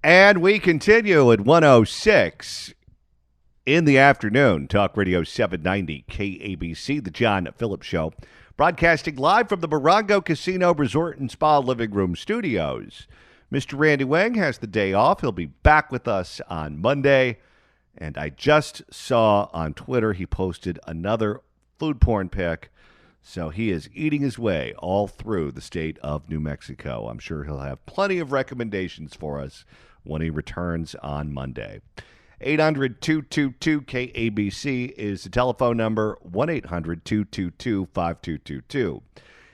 And we continue at 106 in the afternoon. Talk Radio 790 KABC, the John Phillips Show. Broadcasting live from the Morongo Casino Resort and Spa Living Room Studios. Mr. Randy Wang has the day off. He'll be back with us on Monday. And I just saw on Twitter he posted another food porn pic. So he is eating his way all through the state of New Mexico. I'm sure he'll have plenty of recommendations for us when he returns on Monday. 800-222-KABC is the telephone number, 1-800-222-5222.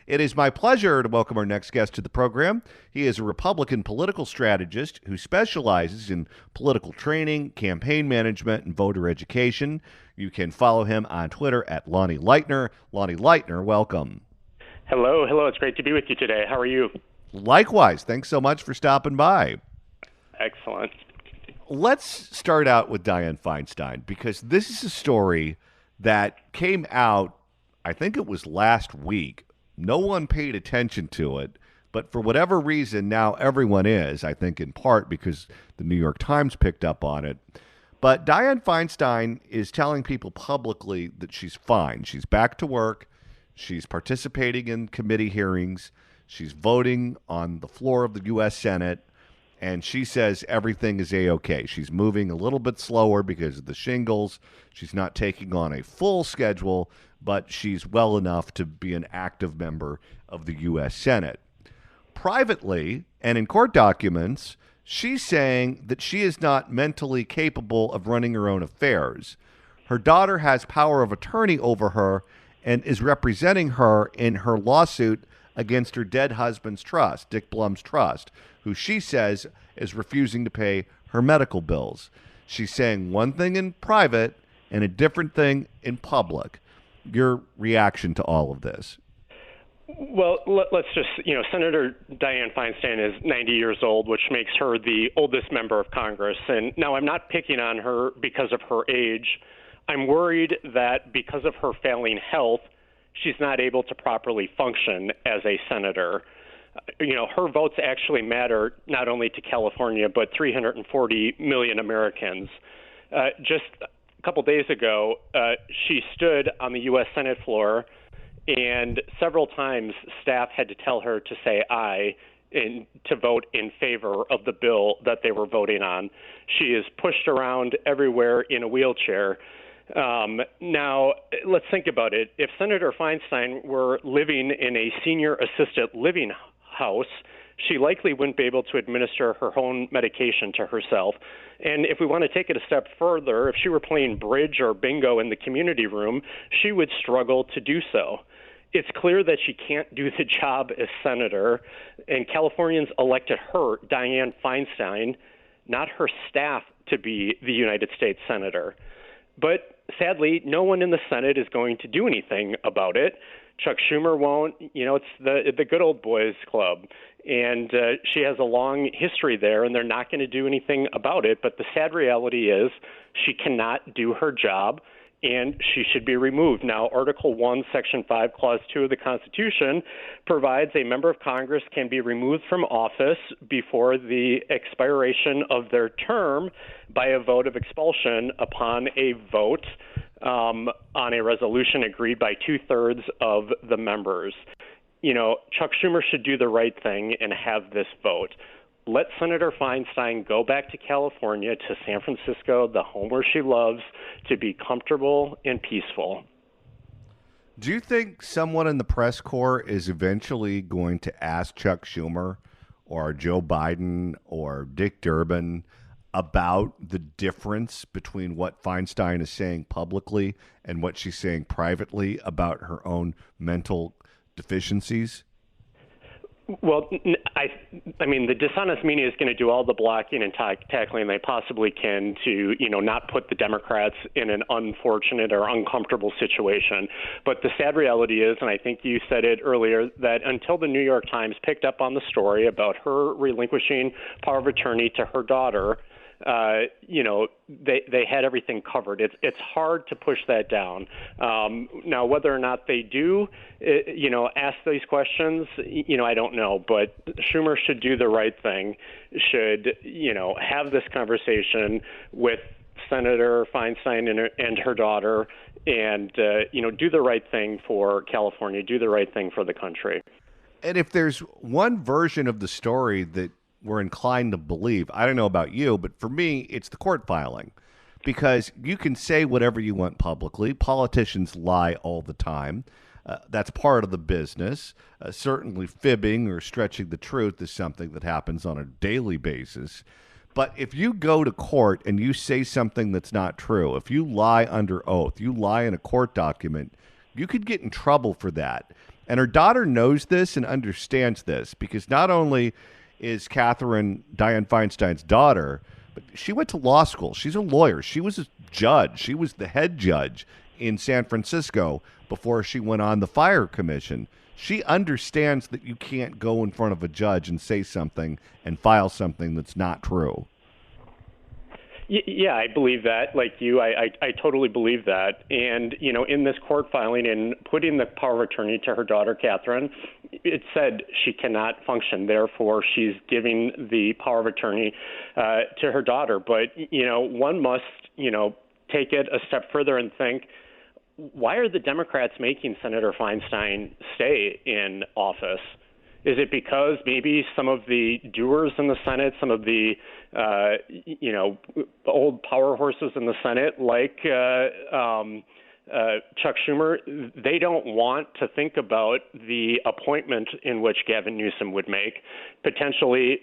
It is my pleasure to welcome our next guest to the program. He is a Republican political strategist who specializes in political training, campaign management, and voter education. You can follow him on Twitter at Lonnie Leitner. Lonnie Leitner, welcome. Hello. It's great to be with you today. How are you? Likewise. Thanks so much for stopping by. Excellent. Let's start out with Dianne Feinstein, because this is a story that came out, I think it was last week. No one paid attention to it, but for whatever reason, now everyone is, I think in part because the New York Times picked up on it. But Dianne Feinstein is telling people publicly that she's fine. She's back to work. She's participating in committee hearings. She's voting on the floor of the U.S. Senate. And she says everything is A-OK. She's moving a little bit slower because of the shingles. She's not taking on a full schedule, but she's well enough to be an active member of the U.S. Senate. Privately, and in court documents, she's saying that she is not mentally capable of running her own affairs. Her daughter has power of attorney over her and is representing her in her lawsuit against her dead husband's trust, Dick Blum's trust, who she says is refusing to pay her medical bills. She's saying one thing in private and a different thing in public. Your reaction to all of this? Well, let's just, Senator Dianne Feinstein is 90 years old, which makes her the oldest member of Congress. And now I'm not picking on her because of her age. I'm worried that because of her failing health, she's not able to properly function as a senator. Her votes actually matter not only to California, but 340 million Americans. Just a couple days ago, she stood on the U.S. Senate floor, and several times staff had to tell her to say aye and to vote in favor of the bill that they were voting on. She is pushed around everywhere in a wheelchair. Now, let's think about it. If Senator Feinstein were living in a senior assisted living house, she likely wouldn't be able to administer her own medication to herself. And if we want to take it a step further, if she were playing bridge or bingo in the community room, she would struggle to do so. It's clear that she can't do the job as senator, and Californians elected her, Dianne Feinstein, not her staff, to be the United States senator. But sadly, no one in the Senate is going to do anything about it. Chuck Schumer won't. It's the good old boys club. And she has a long history there, and they're not going to do anything about it. But the sad reality is she cannot do her job, and she should be removed. Now, Article 1, Section 5, Clause 2 of the Constitution provides a member of Congress can be removed from office before the expiration of their term by a vote of expulsion upon a vote on a resolution agreed by 2/3 of the members. Chuck Schumer should do the right thing and have this vote. Let Senator Feinstein go back to California, to San Francisco, the home where she loves, to be comfortable and peaceful. Do you think someone in the press corps is eventually going to ask Chuck Schumer or Joe Biden or Dick Durbin about the difference between what Feinstein is saying publicly and what she's saying privately about her own mental deficiencies? Well, I mean, the dishonest media is going to do all the blocking and tackling they possibly can to, not put the Democrats in an unfortunate or uncomfortable situation. But the sad reality is, and I think you said it earlier, that until the New York Times picked up on the story about her relinquishing power of attorney to her daughter, they had everything covered. It's hard to push that down. Now, whether or not they do, ask these questions, I don't know. But Schumer should do the right thing, should, have this conversation with Senator Feinstein and her daughter, and do the right thing for California, do the right thing for the country. And if there's one version of the story that we're inclined to believe, I don't know about you, but for me, it's the court filing. Because you can say whatever you want publicly. Politicians lie all the time. That's part of the business. Certainly, fibbing or stretching the truth is something that happens on a daily basis. But if you go to court and you say something that's not true, if you lie under oath, you lie in a court document, you could get in trouble for that. And her daughter knows this and understands this because not only is Catherine Dianne Feinstein's daughter, but she went to law school. She's a lawyer. She was a judge. She was the head judge in San Francisco before she went on the fire commission. She understands that you can't go in front of a judge and say something and file something that's not true. Yeah, I believe that. Like you, I totally believe that. And, in this court filing and putting the power of attorney to her daughter, Catherine, it said she cannot function. Therefore, she's giving the power of attorney to her daughter. But, one must, take it a step further and think, why are the Democrats making Senator Feinstein stay in office? Is it because maybe some of the doers in the Senate, some of the, old power horses in the Senate, like Chuck Schumer, they don't want to think about the appointment in which Gavin Newsom would make, potentially,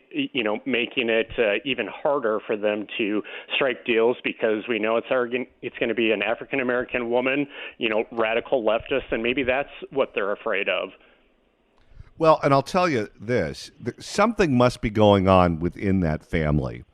making it even harder for them to strike deals because we know it's going to be an African-American woman, radical leftist, and maybe that's what they're afraid of. Well, and I'll tell you this, something must be going on within that family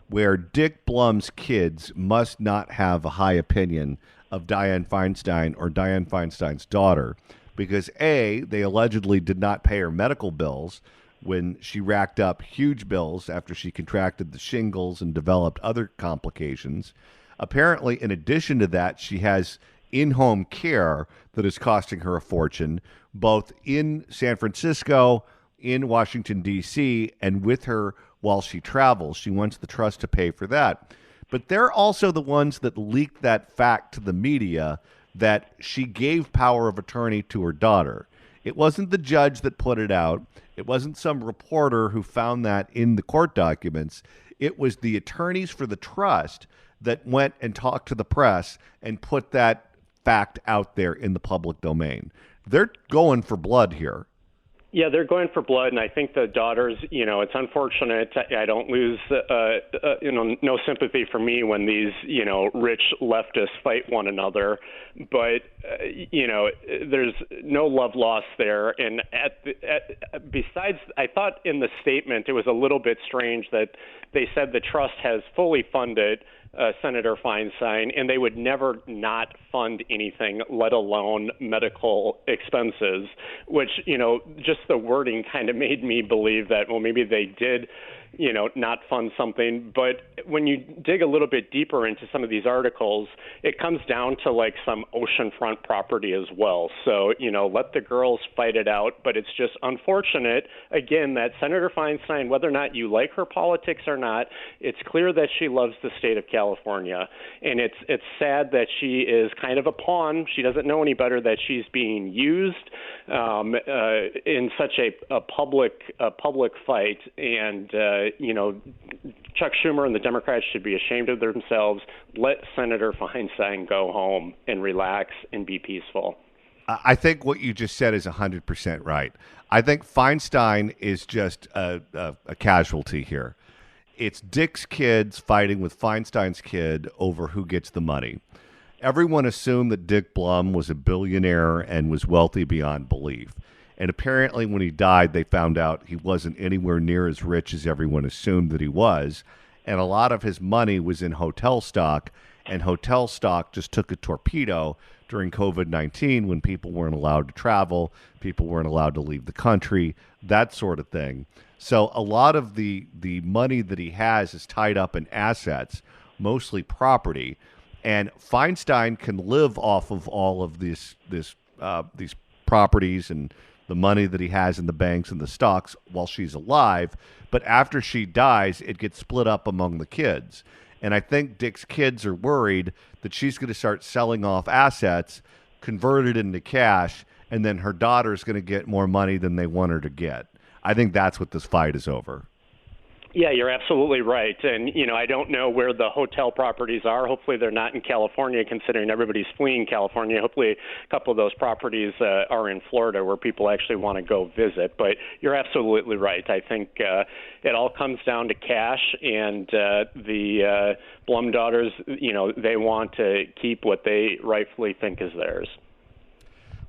where Dick Blum's kids must not have a high opinion of Dianne Feinstein or Dianne Feinstein's daughter because A, they allegedly did not pay her medical bills when she racked up huge bills after she contracted the shingles and developed other complications. Apparently, in addition to that, she has in-home care that is costing her a fortune, both in San Francisco, in Washington, D.C., and with her while she travels. She wants the trust to pay for that. But they're also the ones that leaked that fact to the media that she gave power of attorney to her daughter. It wasn't the judge that put it out. It wasn't some reporter who found that in the court documents. It was the attorneys for the trust that went and talked to the press and put that fact out there in the public domain. They're going for blood here. Yeah, they're going for blood, and I think the daughters, it's unfortunate. I don't lose, no sympathy for me when these, rich leftists fight one another. But, there's no love lost there. And besides, I thought in the statement it was a little bit strange that they said the trust has fully funded Senator Feinstein, and they would never not fund anything, let alone medical expenses, which, just the wording kind of made me believe that, well, maybe they did, not fund something. But when you dig a little bit deeper into some of these articles, it comes down to like some oceanfront property as well. So, let the girls fight it out. But it's just unfortunate, again, that Senator Feinstein, whether or not you like her politics or not, it's clear that she loves the state of California. And it's sad that she is kind of a pawn. She doesn't know any better that she's being used in such a public fight. And, Chuck Schumer and the Democrats should be ashamed of themselves. Let Senator Feinstein go home and relax and be peaceful. I think what you just said is 100% right. I think Feinstein is just a casualty here. It's Dick's kids fighting with Feinstein's kid over who gets the money. Everyone assumed that Dick Blum was a billionaire and was wealthy beyond belief. And apparently when he died, they found out he wasn't anywhere near as rich as everyone assumed that he was. And a lot of his money was in hotel stock, and hotel stock just took a torpedo during COVID-19 when people weren't allowed to travel, people weren't allowed to leave the country, that sort of thing. So a lot of the money that he has is tied up in assets, mostly property, and Feinstein can live off of all of these properties and the money that he has in the banks and the stocks while she's alive. But after she dies, it gets split up among the kids. And I think Dick's kids are worried that she's going to start selling off assets, convert it into cash, and then her daughter's going to get more money than they want her to get. I think that's what this fight is over. Yeah, you're absolutely right. And, I don't know where the hotel properties are. Hopefully they're not in California, considering everybody's fleeing California. Hopefully a couple of those properties are in Florida where people actually want to go visit. But you're absolutely right. I think it all comes down to cash, and the Blum daughters, they want to keep what they rightfully think is theirs.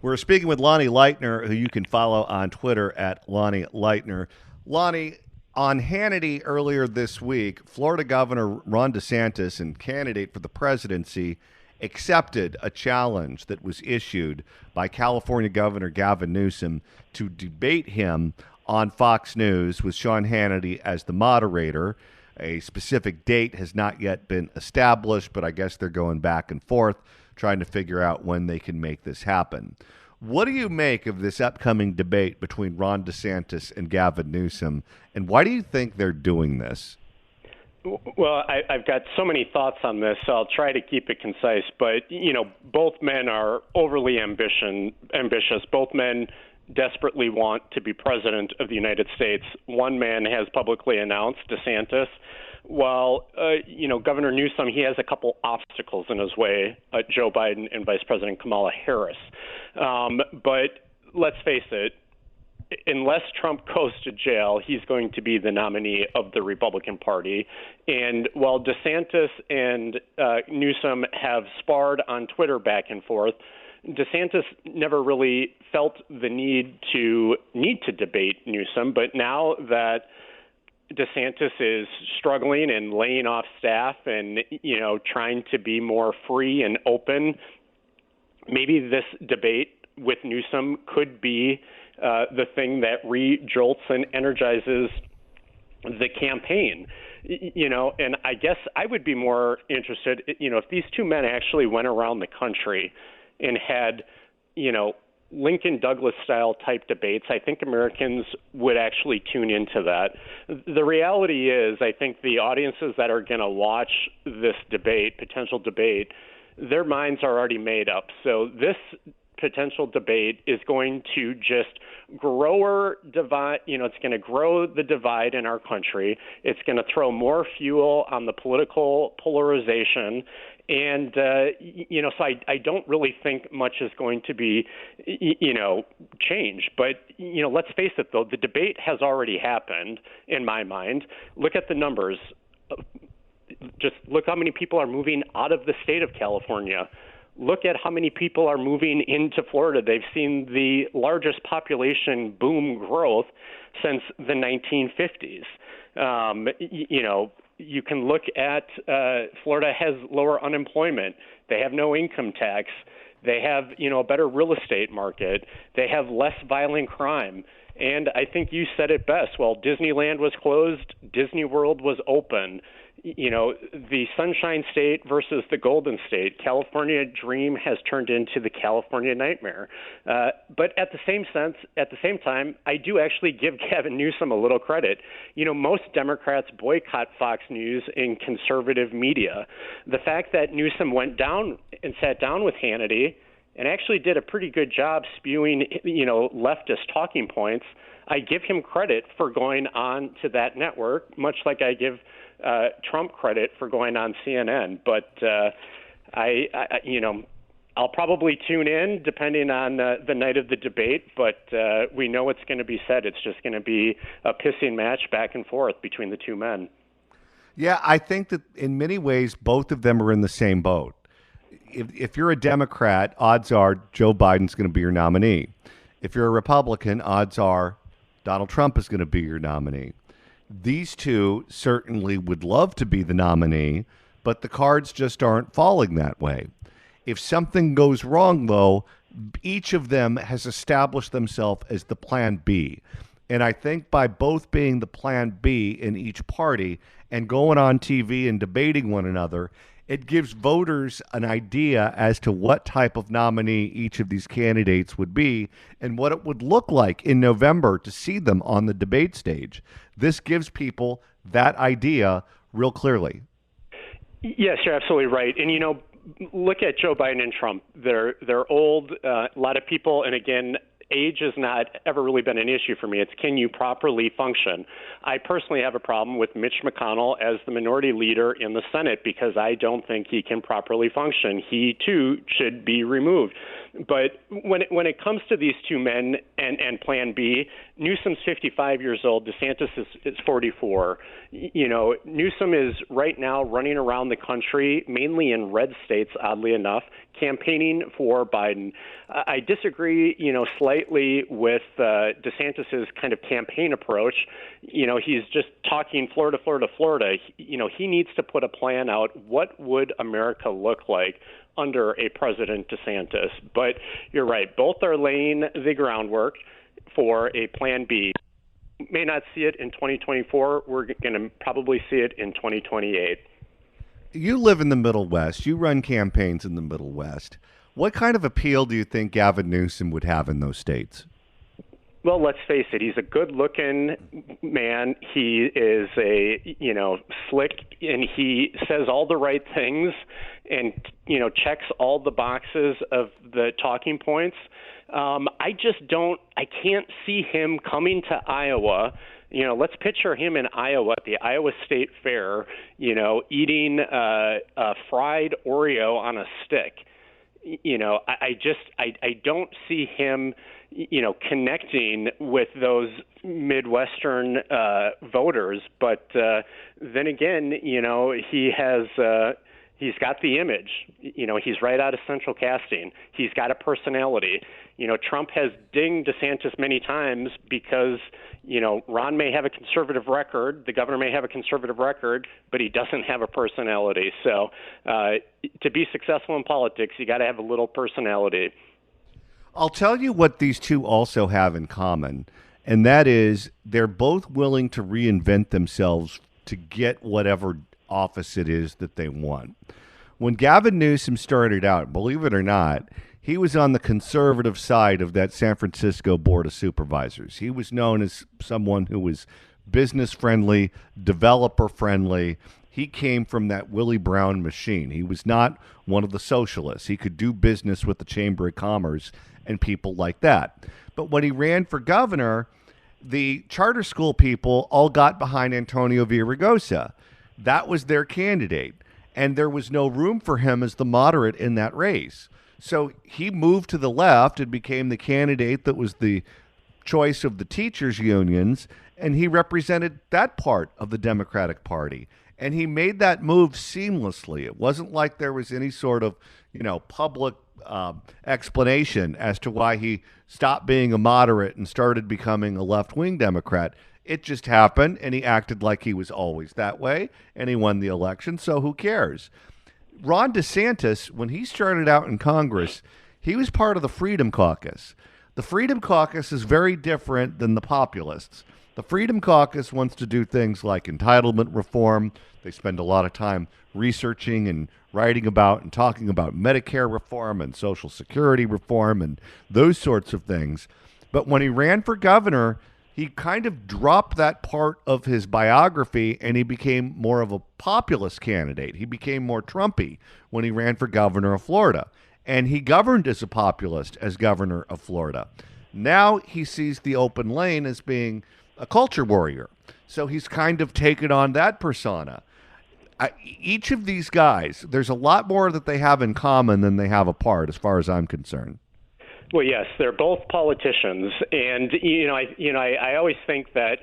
We're speaking with Lonnie Leitner, who you can follow on Twitter at Lonnie Leitner. Lonnie, on Hannity earlier this week, Florida Governor Ron DeSantis and candidate for the presidency accepted a challenge that was issued by California Governor Gavin Newsom to debate him on Fox News with Sean Hannity as the moderator. A specific date has not yet been established, but I guess they're going back and forth trying to figure out when they can make this happen. What do you make of this upcoming debate between Ron DeSantis and Gavin Newsom, and why do you think they're doing this? Well, I've got so many thoughts on this, so I'll try to keep it concise. But, both men are overly ambitious. Both men desperately want to be president of the United States. One man has publicly announced, DeSantis, while, Governor Newsom, he has a couple obstacles in his way, Joe Biden and Vice President Kamala Harris. But let's face it, unless Trump goes to jail, he's going to be the nominee of the Republican Party. And while DeSantis and Newsom have sparred on Twitter back and forth, DeSantis never really felt the need to debate Newsom. But now that DeSantis is struggling and laying off staff and, trying to be more free and open, maybe this debate with Newsom could be the thing that re-jolts and energizes the campaign. And I guess I would be more interested, if these two men actually went around the country and had, Lincoln Douglas style type debates. I think Americans would actually tune into that. The reality is, I think the audiences that are going to watch this debate, potential debate, their minds are already made up. So this potential debate is going to just grow or divide. It's going to grow the divide in our country. It's going to throw more fuel on the political polarization. And, so I don't really think much is going to be, changed. But, let's face it, though, the debate has already happened in my mind. Look at the numbers. Just look how many people are moving out of the state of California. Look at how many people are moving into Florida. They've seen the largest population boom growth since the 1950s. You can look at Florida has lower unemployment. They have no income tax. They have, a better real estate market. They have less violent crime. And I think you said it best. While Disneyland was closed, Disney World was open. The Sunshine State versus the Golden State. California dream has turned into the California nightmare. But at the same time, I do actually give Gavin Newsom a little credit. Most Democrats boycott Fox News and conservative media. The fact that Newsom went down and sat down with Hannity and actually did a pretty good job spewing, leftist talking points, I give him credit for going on to that network, much like I give Trump credit for going on CNN. But I'll probably tune in depending on the night of the debate. But we know it's going to be said. It's just going to be a pissing match back and forth between the two men. Yeah, I think that in many ways, both of them are in the same boat. If you're a Democrat, odds are Joe Biden's going to be your nominee. If you're a Republican, odds are Donald Trump is going to be your nominee. These two certainly would love to be the nominee, but the cards just aren't falling that way. If something goes wrong, though, each of them has established themselves as the plan B. And I think by both being the plan B in each party and going on TV and debating one another, it gives voters an idea as to what type of nominee each of these candidates would be and what it would look like in November to see them on the debate stage. This gives people that idea real clearly. Yes, you're absolutely right. And look at Joe Biden and Trump. They're old. A lot of people, and again, age has not ever really been an issue for me. It's can you properly function? I personally have a problem with Mitch McConnell as the minority leader in the Senate because I don't think he can properly function. He too should be removed. But when it comes to these two men and Plan B, Newsom's 55 years old. DeSantis is 44. Newsom is right now running around the country, mainly in red states, oddly enough, campaigning for Biden. I disagree, slightly with DeSantis's kind of campaign approach. He's just talking Florida, Florida, Florida. He needs to put a plan out. What would America look like under a President DeSantis? But you're right. Both are laying the groundwork for a Plan B. May not see it in 2024. We're going to probably see it in 2028. You live in the Middle West. You run campaigns in the Middle West. What kind of appeal do you think Gavin Newsom would have in those states? Well, let's face it. He's a good-looking man. He is slick, and he says all the right things and, checks all the boxes of the talking points. I can't see him coming to Iowa. Let's picture him in Iowa at the Iowa State Fair, eating a fried Oreo on a stick. I don't see him, connecting with those Midwestern voters. But then again, he's got the image. He's right out of central casting. He's got a personality. Trump has dinged DeSantis many times because, Ron may have a conservative record, the governor may have a conservative record, but he doesn't have a personality. So to be successful in politics, you got to have a little personality. I'll tell you what these two also have in common, and that is they're both willing to reinvent themselves to get whatever office it is that they want. When Gavin Newsom started out, believe it or not, he was on the conservative side of that San Francisco Board of Supervisors. He was known as someone who was business friendly, developer friendly. He came from that Willie Brown machine. He was not one of the socialists. He could do business with the Chamber of Commerce and people like that. But when he ran for governor, the charter school people all got behind Antonio Villaraigosa. That was their candidate, and there was no room for him as the moderate in that race. So he moved to the left and became the candidate that was the choice of the teachers' unions, and he represented that part of the Democratic Party. And he made that move seamlessly. It wasn't like there was any sort of, public explanation as to why he stopped being a moderate and started becoming a left-wing Democrat. It just happened, and he acted like he was always that way, and he won the election, so who cares? Ron DeSantis, when he started out in Congress, he was part of the Freedom Caucus. The Freedom Caucus is very different than the populists. The Freedom Caucus wants to do things like entitlement reform. They spend a lot of time researching and writing about and talking about Medicare reform and Social Security reform and those sorts of things. But when he ran for governor, he kind of dropped that part of his biography and he became more of a populist candidate. He became more Trumpy when he ran for governor of Florida. And he governed as a populist as governor of Florida. Now he sees the open lane as being a culture warrior. So he's kind of taken on that persona. Each of these guys, there's a lot more that they have in common than they have apart, as far as I'm concerned. Well, yes, they're both politicians, and I always think that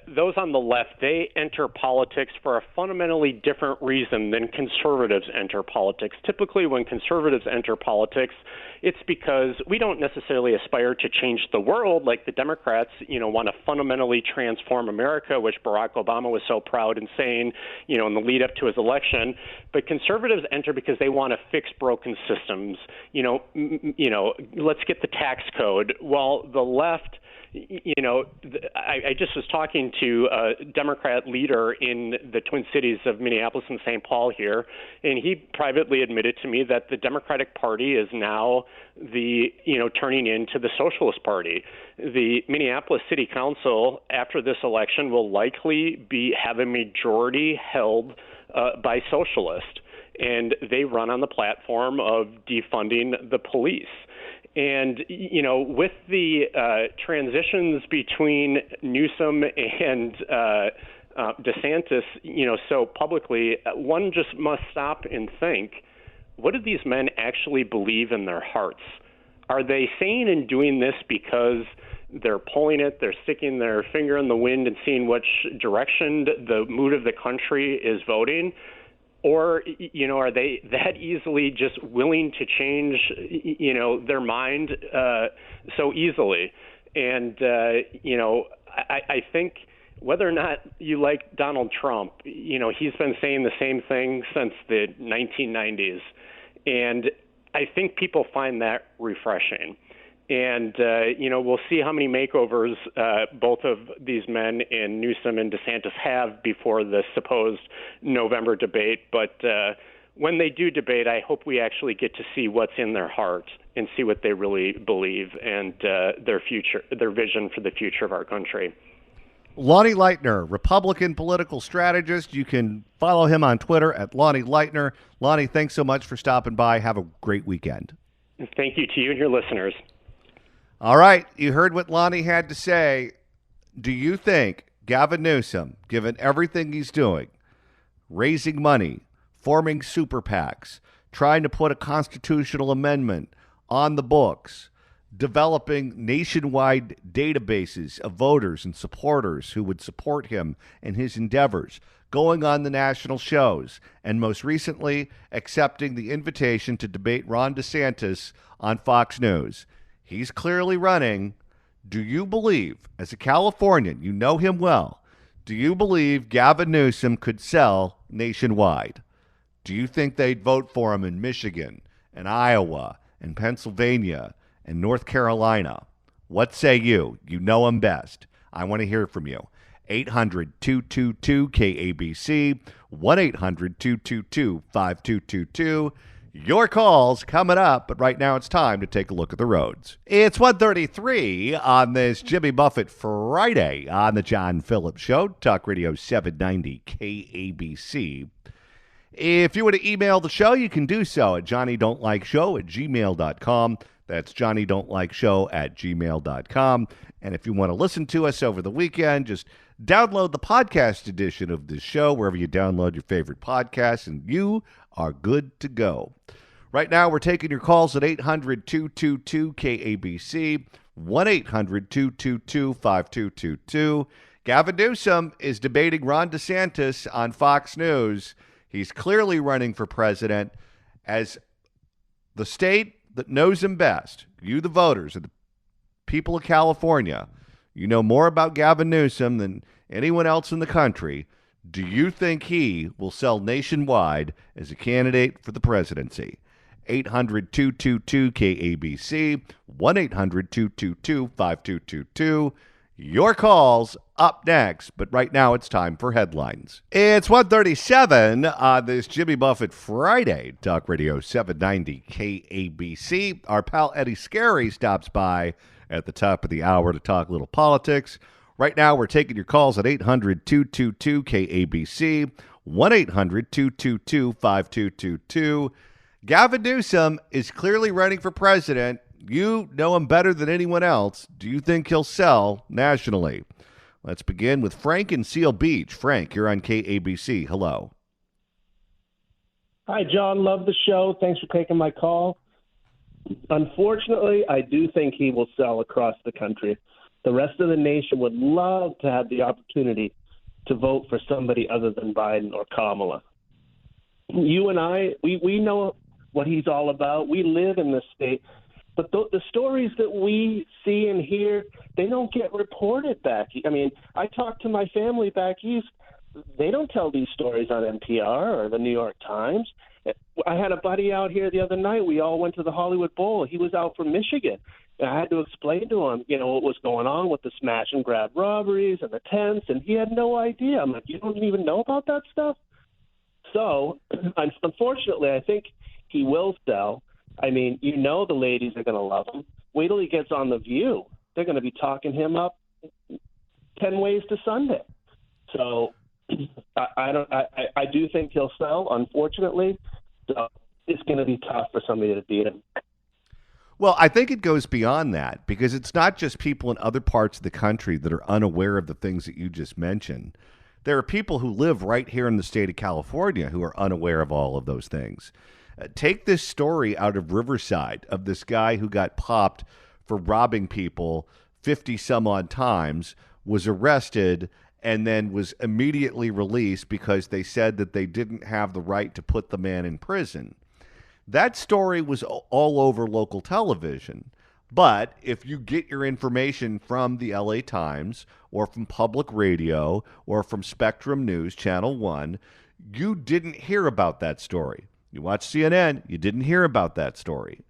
those on the left, they enter politics for a fundamentally different reason than conservatives enter politics. Typically, when conservatives enter politics, it's because we don't necessarily aspire to change the world like the Democrats, want to fundamentally transform America, which Barack Obama was so proud in saying, in the lead up to his election. But conservatives enter because they want to fix broken systems. Let's get the tax code. While the left I just was talking to a Democrat leader in the Twin Cities of Minneapolis and St. Paul here, and he privately admitted to me that the Democratic Party is now turning into the Socialist Party. The Minneapolis City Council, after this election, will likely have a majority held by socialists, and they run on the platform of defunding the police. And, with the transitions between Newsom and DeSantis, so publicly, one just must stop and think, what do these men actually believe in their hearts? Are they saying and doing this because they're pulling it, they're sticking their finger in the wind and seeing which direction the mood of the country is voting? Or, are they that easily just willing to change, their mind so easily? And, I think whether or not you like Donald Trump, he's been saying the same thing since the 1990s. And I think people find that refreshing. And, we'll see how many makeovers both of these men in Newsom and DeSantis have before the supposed November debate. But when they do debate, I hope we actually get to see what's in their heart and see what they really believe and their vision for the future of our country. Lonnie Leitner, Republican political strategist. You can follow him on Twitter at Lonnie Leitner. Lonnie, thanks so much for stopping by. Have a great weekend. Thank you to you and your listeners. All right, you heard what Lonnie had to say. Do you think Gavin Newsom, given everything he's doing, raising money, forming super PACs, trying to put a constitutional amendment on the books, developing nationwide databases of voters and supporters who would support him in his endeavors, going on the national shows, and most recently accepting the invitation to debate Ron DeSantis on Fox News? He's clearly running. Do you believe, as a Californian, you know him well, do you believe Gavin Newsom could sell nationwide? Do you think they'd vote for him in Michigan and Iowa and Pennsylvania and North Carolina? What say you? You know him best. I want to hear from you. 800-222-KABC, 1-800-222-5222. Your call's coming up, but right now it's time to take a look at the roads. It's 1:33 on this Jimmy Buffett Friday on the John Phillips Show, Talk Radio 790 KABC. If you want to email the show, you can do so at johnnydon'tlikeshow@gmail.com. That's johnnydon'tlikeshow@gmail.com. And if you want to listen to us over the weekend, just download the podcast edition of this show wherever you download your favorite podcasts, and you are good to go. Right now, we're taking your calls at 800-222-KABC, 1-800-222-5222. Gavin Newsom is debating Ron DeSantis on Fox News. He's clearly running for president as the state that knows him best. You, the voters, and the people of California, you know more about Gavin Newsom than anyone else in the country. Do you think he will sell nationwide as a candidate for the presidency? 800-222-KABC, 1-800-222-5222. Your call's up next, but right now it's time for headlines. It's 1:37 on this Jimmy Buffett Friday, Talk Radio 790 KABC. Our pal Eddie Scary stops by at the top of the hour to talk a little politics. Right now, we're taking your calls at 800-222-KABC, 1-800-222-5222. Gavin Newsom is clearly running for president. You know him better than anyone else. Do you think he'll sell nationally? Let's begin with Frank in Seal Beach. Frank, you're on KABC. Hello. Hi, John. Love the show. Thanks for taking my call. Unfortunately, I do think he will sell across the country. The rest of the nation would love to have the opportunity to vote for somebody other than Biden or Kamala. You and I, we know what he's all about. We live in this state. But the stories that we see and hear, they don't get reported back. I mean, I talk to my family back east. They don't tell these stories on NPR or the New York Times. I had a buddy out here the other night. We all went to the Hollywood Bowl. He was out from Michigan. And I had to explain to him, what was going on with the smash and grab robberies and the tents, and he had no idea. I'm like, you don't even know about that stuff? So, unfortunately, I think he will sell. I mean, the ladies are going to love him. Wait till he gets on The View. They're going to be talking him up 10 ways to Sunday. So I do think he'll sell, unfortunately. So it's going to be tough for somebody to beat him. Well, I think it goes beyond that because it's not just people in other parts of the country that are unaware of the things that you just mentioned. There are people who live right here in the state of California who are unaware of all of those things. Take this story out of Riverside of this guy who got popped for robbing people 50 some odd times, was arrested, and then was immediately released because they said that they didn't have the right to put the man in prison. That story was all over local television. But if you get your information from the LA Times or from public radio or from Spectrum News, Channel 1, you didn't hear about that story. You watch CNN, you didn't hear about that story.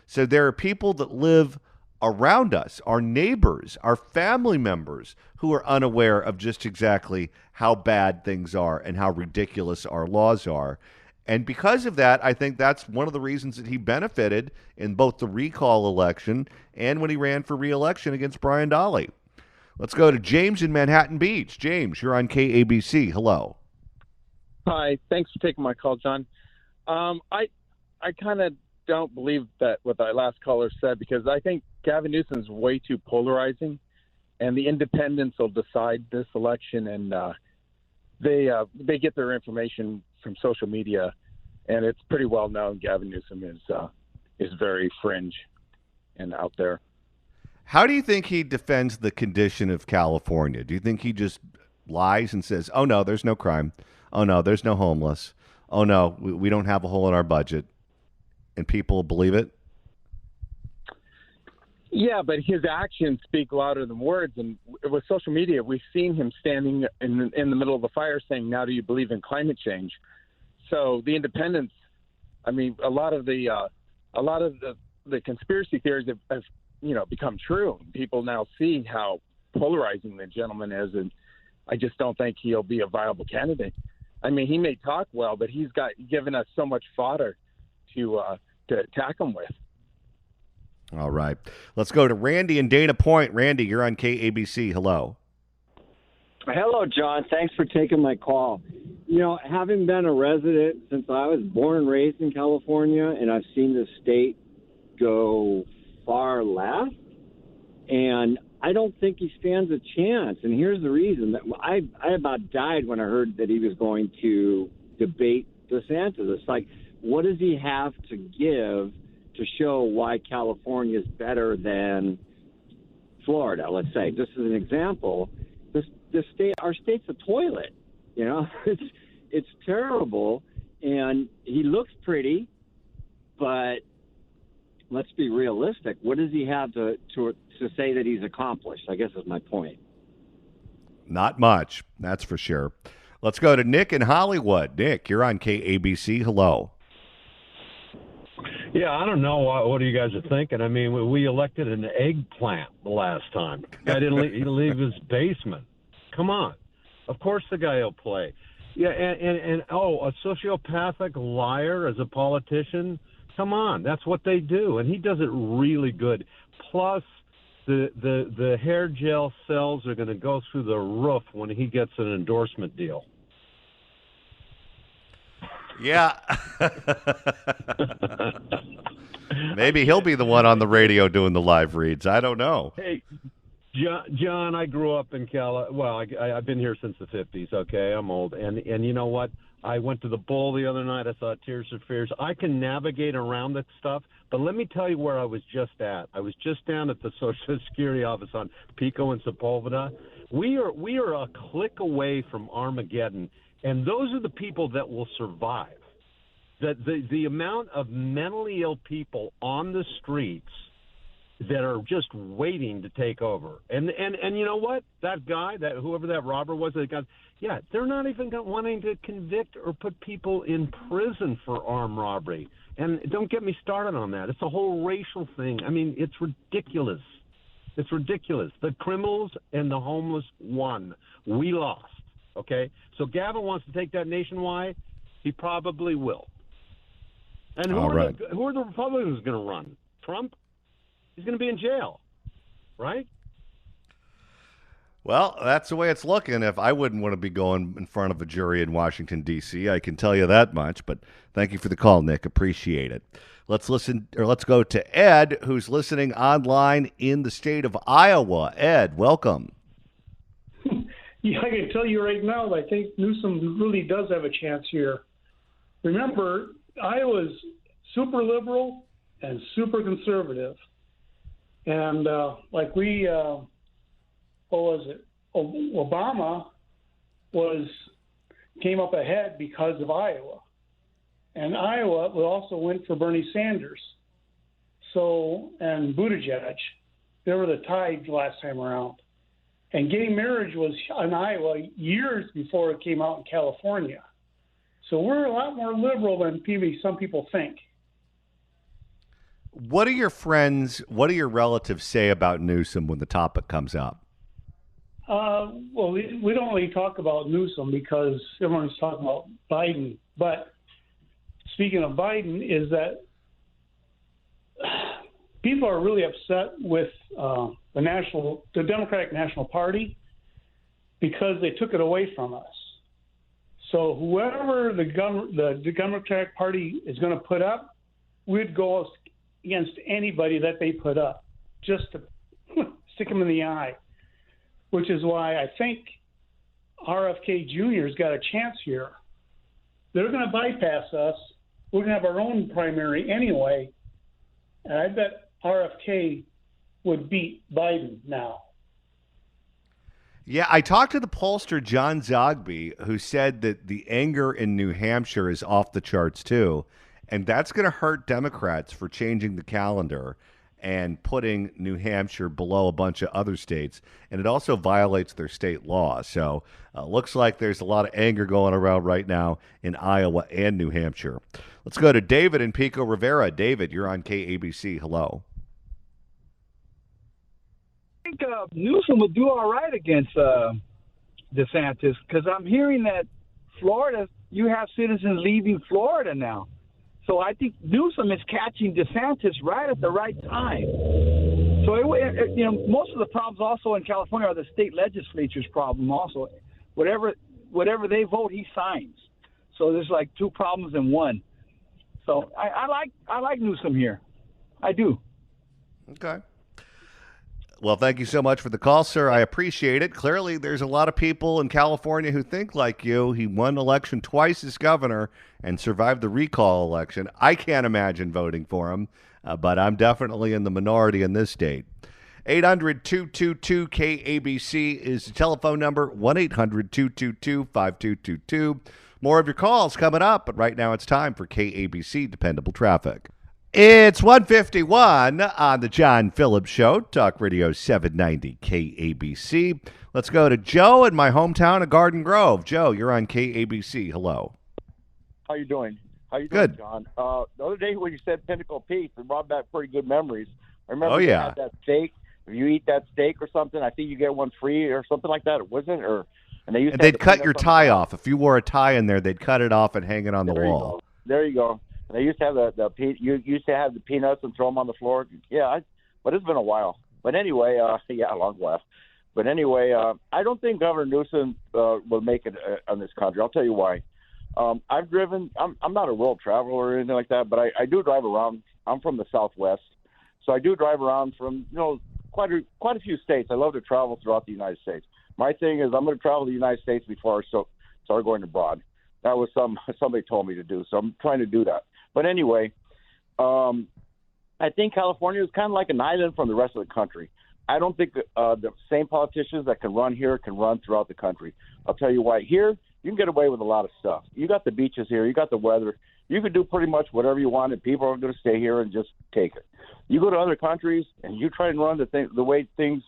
So there are people that live around us, our neighbors, our family members, who are unaware of just exactly how bad things are and how ridiculous our laws are. And because of that, I think that's one of the reasons that he benefited in both the recall election and when he ran for re-election against Brian Dahle. Let's go to James in Manhattan Beach. James, you're on KABC. Hello. Hi. Thanks for taking my call, John. I kind of don't believe that what the last caller said because I think Gavin Newsom's way too polarizing, and the independents will decide this election, and they get their information from social media, and it's pretty well known Gavin Newsom is very fringe and out there. How do you think he defends the condition of California? Do you think he just lies and says, oh, no, there's no crime. Oh, no, there's no homeless. Oh, no, we don't have a hole in our budget. And people believe it? Yeah, but his actions speak louder than words. And with social media, we've seen him standing in the middle of the fire saying, now do you believe in climate change? So the independents, I mean, a lot of the conspiracy theories have become true. People now see how polarizing the gentleman is, and I just don't think he'll be a viable candidate. I mean, he may talk well, but he's given us so much fodder to attack him with. All right. Let's go to Randy in Dana Point. Randy, you're on KABC. Hello. Hello, John. Thanks for taking my call. Having been a resident since I was born and raised in California, and I've seen the state go far left, and I don't think he stands a chance. And here's the reason. That I about died when I heard that he was going to debate DeSantis. It's like, what does he have to give to show why California is better than Florida? Let's say, just as an example, our state's a toilet. It's terrible, and he looks pretty, but let's be realistic. What does he have to say that he's accomplished? I guess is my point. Not much, that's for sure. Let's go to Nick in Hollywood. Nick, you're on KABC. Hello. Yeah, I don't know what you guys are thinking. I mean, we elected an eggplant the last time. The guy didn't leave his basement. Come on. Of course the guy will play. Yeah, and a sociopathic liar as a politician? Come on, that's what they do. And he does it really good. Plus, the hair gel sales are going to go through the roof when he gets an endorsement deal. Yeah. Maybe he'll be the one on the radio doing the live reads. I don't know. Hey, John, I grew up in I've been here since the 50s, okay? I'm old. And you know what? I went to the Bowl the other night. I saw Tears for Fears. I can navigate around that stuff, but let me tell you where I was just at. I was just down at the Social Security office on Pico and Sepulveda. We are a click away from Armageddon, and those are the people that will survive. The amount of mentally ill people on the streets that are just waiting to take over. And you know what? That guy, that whoever that robber was, that got, yeah, they're not even wanting to convict or put people in prison for armed robbery. And don't get me started on that. It's a whole racial thing. I mean, it's ridiculous. It's ridiculous. The criminals and the homeless won. We lost. Okay? So Gavin wants to take that nationwide. He probably will. And who are the Republicans going to run? Trump? He's going to be in jail, right? Well, that's the way it's looking. If I wouldn't want to be going in front of a jury in Washington, D.C., I can tell you that much. But thank you for the call, Nick. Appreciate it. Let's go to Ed, who's listening online in the state of Iowa. Ed, welcome. Yeah, I can tell you right now that I think Newsom really does have a chance here. Remember, Iowa's super liberal and super conservative. And Obama came up ahead because of Iowa. And Iowa also went for Bernie Sanders. And Buttigieg. They were the tides last time around. And gay marriage was in Iowa years before it came out in California. So we're a lot more liberal than some people think. What do your friends, what do your relatives say about Newsom when the topic comes up? Well, we don't really talk about Newsom because everyone's talking about Biden. But speaking of Biden, is that people are really upset with the Democratic National Party because they took it away from us. So whoever the Democratic Party is going to put up, we'd go against anybody that they put up, just to stick them in the eye, which is why I think RFK Jr.'s got a chance here. They're going to bypass us. We're going to have our own primary anyway, and I bet RFK would beat Biden now. Yeah, I talked to the pollster John Zogby, who said that the anger in New Hampshire is off the charts too, and that's going to hurt Democrats for changing the calendar and putting New Hampshire below a bunch of other states, and it also violates their state law. So looks like there's a lot of anger going around right now in Iowa and New Hampshire. Let's go to David in Pico Rivera. David, you're on KABC. Hello. I think Newsom would do all right against DeSantis because I'm hearing that Florida, you have citizens leaving Florida now. So I think Newsom is catching DeSantis right at the right time. So, most of the problems also in California are the state legislature's problem also. Whatever they vote, he signs. So there's like two problems in one. So I like Newsom here. I do. Okay. Well, thank you so much for the call, sir. I appreciate it. Clearly, there's a lot of people in California who think like you. He won election twice as governor and survived the recall election. I can't imagine voting for him, but I'm definitely in the minority in this state. 800-222-KABC is the telephone number, 1-800-222-5222. More of your calls coming up, but right now it's time for KABC Dependable Traffic. It's 1:51 on the John Phillips Show, Talk Radio 790 KABC. Let's go to Joe in my hometown of Garden Grove. Joe, you're on KABC. Hello. How you doing? Good. John? The other day when you said Pinnacle Peak, it brought back pretty good memories. I remember Oh, you yeah. had that steak. If you eat that steak or something, I think you get one free or something like that. Wasn't it? And they used to have They'd the cut peanuts your on tie top. off. If you wore a tie in there, they'd cut it off and hang it on the wall. There you go. And they used to have you used to have the peanuts and throw them on the floor. Yeah, but it's been a while. But anyway, a long while. But anyway, I don't think Governor Newsom will make it on this country. I'll tell you why. I've driven. I'm not a world traveler or anything like that, but I do drive around. I'm from the Southwest, so I do drive around from quite a few states. I love to travel throughout the United States. My thing is I'm going to travel the United States before I start going abroad. That was somebody told me to do, so I'm trying to do that. But anyway, I think California is kind of like an island from the rest of the country. I don't think the same politicians that can run here can run throughout the country. I'll tell you why. Here, you can get away with a lot of stuff. You got the beaches here. You got the weather. You can do pretty much whatever you want, and people are going to stay here and just take it. You go to other countries and you try and run the way things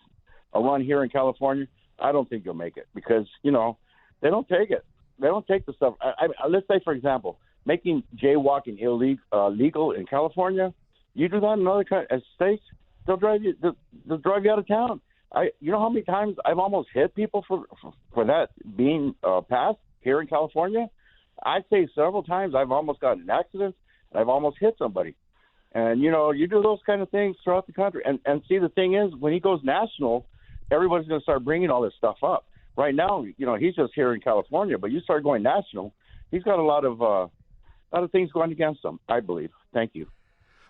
are run here in California, I don't think you'll make it because, they don't take it. They don't take the stuff. Let's say, for example, making jaywalking legal in California. You do that in other states, they'll drive you out of town. You know how many times I've almost hit people for that being passed here in California? I'd say several times I've almost gotten in accidents and I've almost hit somebody. And, you do those kind of things throughout the country. And see, the thing is, when he goes national, everybody's going to start bringing all this stuff up. Right now, he's just here in California, but you start going national, he's got a lot of things going against him, I believe. Thank you.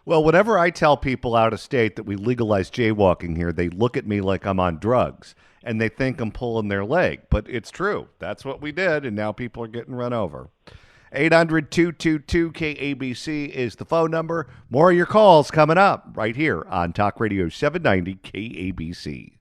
Well, whenever I tell people out of state that we legalize jaywalking here, they look at me like I'm on drugs, and they think I'm pulling their leg. But it's true. That's what we did, and now people are getting run over. 800-222-KABC is the phone number. More of your calls coming up right here on Talk Radio 790 KABC.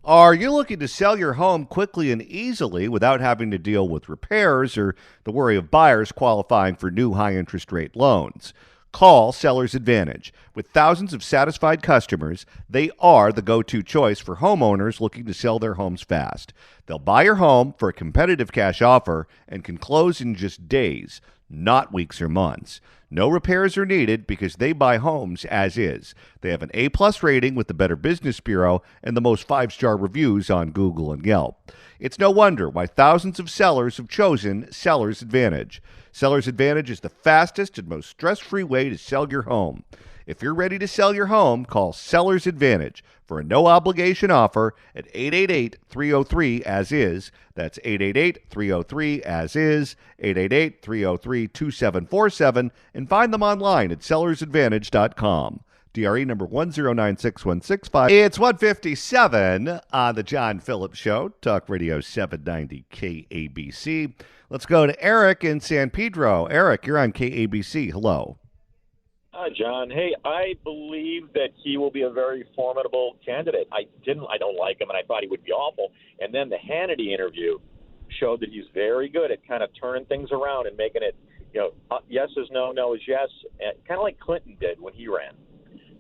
Are you looking to sell your home quickly and easily without having to deal with repairs or the worry of buyers qualifying for new high-interest rate loans? Call Seller's Advantage. With thousands of satisfied customers, they are the go-to choice for homeowners looking to sell their homes fast. They'll buy your home for a competitive cash offer and can close in just days, not weeks or months. No repairs are needed because they buy homes as is. They have an A-plus rating with the Better Business Bureau and the most 5-star reviews on Google and Yelp. It's no wonder why thousands of sellers have chosen Seller's Advantage. Seller's Advantage is the fastest and most stress-free way to sell your home. If you're ready to sell your home, call Seller's Advantage for a no-obligation offer at 888-303-AS-IS. That's 888-303-AS-IS, 888-303-2747, and find them online at sellersadvantage.com. DRE number 1096165. It's 157 on the John Phillips Show, Talk Radio 790 KABC. Let's go to Eric in San Pedro. Eric, you're on KABC. Hello. Hi, John. Hey, I believe that he will be a very formidable candidate. I don't like him, and I thought he would be awful. And then the Hannity interview showed that he's very good at kind of turning things around and making it, yes is no, no is yes, kind of like Clinton did when he ran.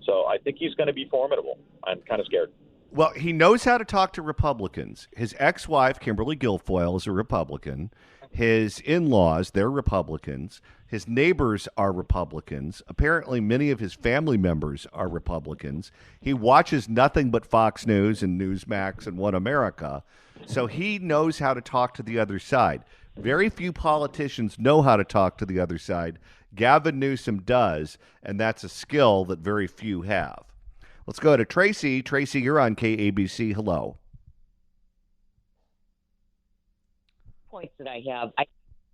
So I think he's going to be formidable. I'm kind of scared. Well, he knows how to talk to Republicans. His ex-wife, Kimberly Guilfoyle, is a Republican. His in-laws, they're Republicans. His neighbors are Republicans. Apparently, many of his family members are Republicans. He watches nothing but Fox News and Newsmax and One America. So he knows how to talk to the other side. Very few politicians know how to talk to the other side. Gavin Newsom does, and that's a skill that very few have. Let's go to Tracy. Tracy, you're on KABC. Hello. Points that I have.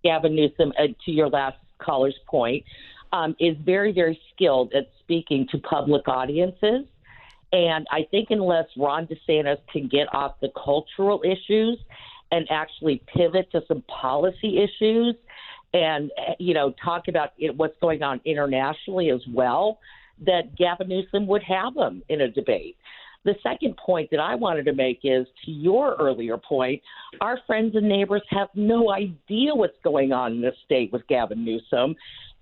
Gavin Newsom, to your last caller's point, is very, very skilled at speaking to public audiences. And I think unless Ron DeSantis can get off the cultural issues and actually pivot to some policy issues and, talk about what's going on internationally as well, that Gavin Newsom would have him in a debate. The second point that I wanted to make is, to your earlier point, our friends and neighbors have no idea what's going on in this state with Gavin Newsom,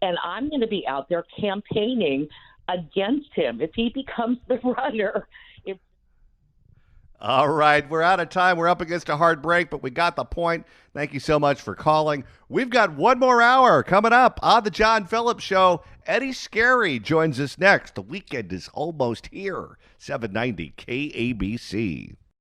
and I'm going to be out there campaigning against him if he becomes the runner. All right, we're out of time. We're up against a hard break, but we got the point. Thank you so much for calling. We've got one more hour coming up on the John Phillips Show. Eddie Scary joins us next. The weekend is almost here. 790 KABC.